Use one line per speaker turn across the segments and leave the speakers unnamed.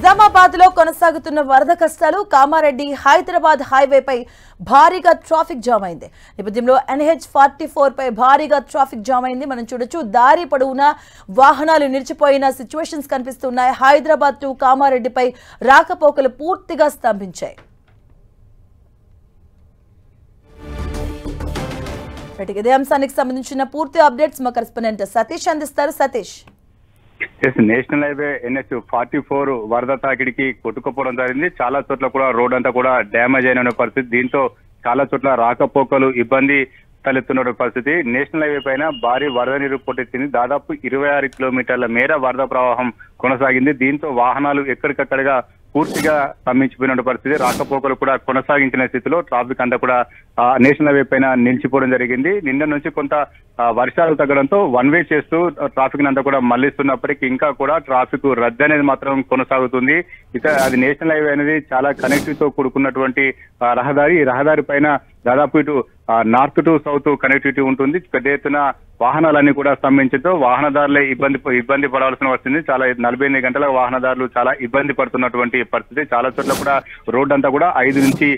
నిజామాబాద్ లో కొనసాగుతున్న వరద కష్టాలు కామారెడ్డి హైదరాబాద్ హైవేపై భారీగా ట్రాఫిక్ జామ్ అయింది. నేపథ్యంలో NH44 పై భారీగా ట్రాఫిక్ జామ్ అయింది. మనం చూడొచ్చు దారి పొడవునా వాహనాలు నిలిచిపోయిన సిచ్యువేషన్స్ కనిపిస్తున్నాయి. హైదరాబాద్ టు కామారెడ్డిపై రాకపోకలు పూర్తిగా స్తంభించాయి. ఇదే అంశానికి సంబంధించిన పూర్తి అప్డేట్స్ మా కరెస్పాండెంట్ సతీష్ అందిస్తారు. సతీష్,
నేషనల్ హైవే NH44 వరద తాకిడికి కొట్టుకుపోవడం జరిగింది. చాలా చోట్ల కూడా రోడ్ అంతా కూడా డ్యామేజ్ అయిన పరిస్థితి. దీంతో చాలా చోట్ల రాకపోకలు ఇబ్బంది తలెత్తున్న పరిస్థితి. నేషనల్ హైవే పైన భారీ వరద నీరు పోటెత్తింది. దాదాపు 26 కిలోమీటర్ల మేర వరద ప్రవాహం కొనసాగింది. దీంతో వాహనాలు ఎక్కడికక్కడగా పూర్తిగా స్తంభించిపోయిన పరిస్థితి. రాకపోకలు కూడా కొనసాగించిన స్థితిలో ట్రాఫిక్ అంతా కూడా నేషనల్ హైవే పైన నిలిచిపోవడం జరిగింది. నిన్న నుంచి కొంత వర్షాలు తగ్గడంతో వన్ వే చేస్తూ ట్రాఫిక్ అంతా కూడా మళ్లిస్తున్నప్పటికీ ఇంకా కూడా ట్రాఫిక్ రద్దు అనేది మాత్రం కొనసాగుతుంది. అది నేషనల్ హైవే అనేది చాలా కనెక్టివ్ తో కూడుకున్నటువంటి రహదారి. ఈ రహదారి పైన దాదాపు ఇటు నార్త్ టు సౌత్ కనెక్టివిటీ ఉంటుంది. పెద్ద ఎత్తున వాహనాలన్నీ కూడా స్తంభించడంతో వాహనదారులే ఇబ్బంది పడాల్సిన వస్తుంది. చాలా 48 గంటల వాహనదారులు చాలా ఇబ్బంది పడుతున్నటువంటి పరిస్థితి. చాలా చోట్ల కూడా రోడ్డు అంతా కూడా 5 నుంచి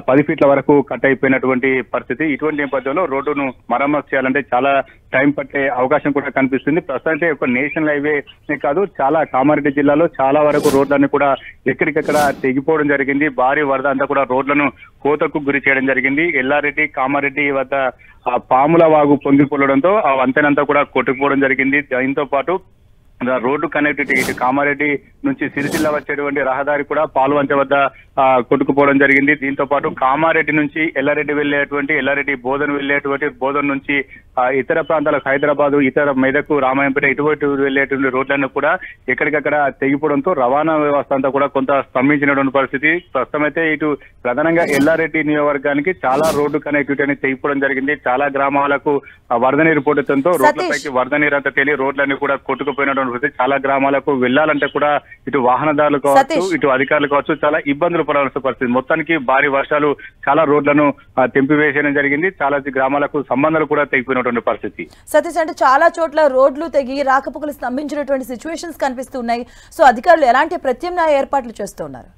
10 ఫీట్ల వరకు కట్ అయిపోయినటువంటి పరిస్థితి. ఇటువంటి నేపథ్యంలో రోడ్డును మరమ్మతు చేయాలంటే చాలా టైం పట్టే అవకాశం కూడా కనిపిస్తుంది. ప్రస్తుతానికి ఒక నేషనల్ హైవే కాదు, చాలా కామారెడ్డి జిల్లాలో చాలా వరకు రోడ్లన్నీ కూడా ఎక్కడికక్కడ తెగిపోవడం జరిగింది. భారీ వరద అంతా కూడా రోడ్లను కోతకు గురి చేయడం జరిగింది. ఎల్లారెడ్డి కామారెడ్డి వద్ద పాముల వాగు పొంగిపోవడంతో ఆ వంతెనంతా కూడా కొట్టుకుపోవడం జరిగింది. దీంతో పాటు రోడ్డు కనెక్టివిటీ ఇటు కామారెడ్డి నుంచి సిరిసిల్ల వచ్చేటువంటి రహదారి కూడా పాల్వంచ వద్ద కొట్టుకుపోవడం జరిగింది. దీంతో పాటు కామారెడ్డి నుంచి ఎల్లారెడ్డి బోధన్ వెళ్ళేటువంటి బోధన్ నుంచి ఇతర ప్రాంతాలకు హైదరాబాద్, ఇతర మెదకు, రామాయంపేట ఇటువంటి వెళ్ళేటువంటి రోడ్లను కూడా ఎక్కడికక్కడ తెగిపోవడంతో రవాణా వ్యవస్థ అంతా కూడా కొంత స్తంభించినటువంటి పరిస్థితి. ప్రస్తుతం అయితే ఇటు ప్రధానంగా ఎల్లారెడ్డి నియోజకవర్గానికి చాలా రోడ్డు కనెక్టివిటీ అనేది తెగిపోవడం జరిగింది. చాలా గ్రామాలకు వరద నీరు పోటెత్తడంతో రోడ్లపైకి వరద నీరు అంతా తేలి రోడ్లన్నీ కూడా కొట్టుకుపోయినటువంటి చాలా గ్రామాలకు వెళ్లాలంటే కూడా ఇటు వాహనదారులు కావచ్చు, ఇటు అధికారులు కావచ్చు చాలా ఇబ్బందులు పడాల్సిన పరిస్థితి. మొత్తానికి భారీ వర్షాలు చాలా రోడ్లను తెంపివేయడం జరిగింది. చాలా గ్రామాలకు సంబంధాలు కూడా తెగిపోయినటువంటి పరిస్థితి.
సతీష్, అంటే చాలా చోట్ల రోడ్లు తెగి రాకపోకలు స్తంభించినటువంటి సిచ్యువేషన్స్ కనిపిస్తున్నాయి. సో అధికారులు ఎలాంటి ప్రత్యామ్నాయ ఏర్పాట్లు చేస్తున్నారు?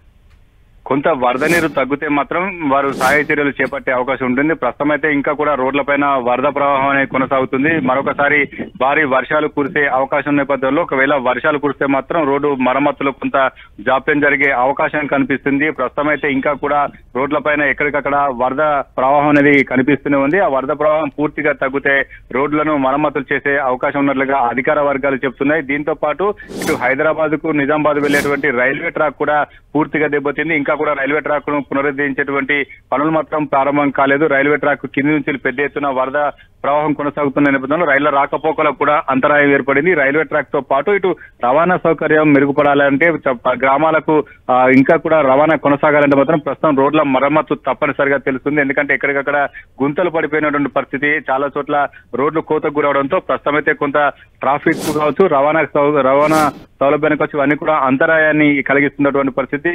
కొంత వరద నీరు తగ్గితే మాత్రం వారు సహాయ చర్యలు చేపట్టే అవకాశం ఉంటుంది. ప్రస్తుతం అయితే ఇంకా కూడా రోడ్లపైన వరద ప్రవాహం అనేది కొనసాగుతుంది. మరొకసారి భారీ వర్షాలు కురిసే అవకాశం నేపథ్యంలో ఒకవేళ వర్షాలు కురిస్తే మాత్రం రోడ్డు మరమ్మతులు కొంత జాప్యం జరిగే అవకాశం కనిపిస్తుంది. ప్రస్తుతం అయితే ఇంకా కూడా రోడ్లపైన ఎక్కడికక్కడ వరద ప్రవాహం అనేది కనిపిస్తూనే ఉంది. ఆ వరద ప్రవాహం పూర్తిగా తగ్గితే రోడ్లను మరమ్మతులు చేసే అవకాశం ఉన్నట్లుగా అధికార వర్గాలు చెప్తున్నాయి. దీంతో పాటు ఇటు హైదరాబాద్ కు నిజామాబాద్ వెళ్లేటువంటి రైల్వే ట్రాక్ కూడా పూర్తిగా దెబ్బతింది. ఇంకా కూడా రైల్వే ట్రాక్ ను పునరుద్ధరించేటువంటి పనులు మాత్రం ప్రారంభం కాలేదు. రైల్వే ట్రాక్ కింది నుంచి పెద్ద ఎత్తున వరద ప్రవాహం కొనసాగుతున్న నేపథ్యంలో రైళ్ల రాకపోకలకు కూడా అంతరాయం ఏర్పడింది. రైల్వే ట్రాక్ తో పాటు ఇటు రవాణా సౌకర్యం మెరుగుపడాలంటే గ్రామాలకు ఇంకా కూడా రవాణా కొనసాగాలంటే మాత్రం ప్రస్తుతం రోడ్ల మరమ్మతు తప్పనిసరిగా తెలుస్తుంది. ఎందుకంటే ఎక్కడికక్కడ గుంతలు పడిపోయినటువంటి పరిస్థితి. చాలా చోట్ల రోడ్లు కోతకు గురవడంతో ప్రస్తుతం అయితే కొంత ట్రాఫిక్ కావచ్చు, రవాణా సౌలభ్యానికి వచ్చి ఇవన్నీ కూడా అంతరాయాన్ని కలిగిస్తున్నటువంటి పరిస్థితి.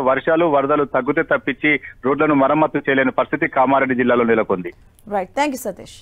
వర్షాలు వరదలు తగ్గితే తప్పించి రోడ్లను మరమ్మతు చేయలేని పరిస్థితి కామారెడ్డి జిల్లాలో నెలకొంది.
Right, thank you Satish.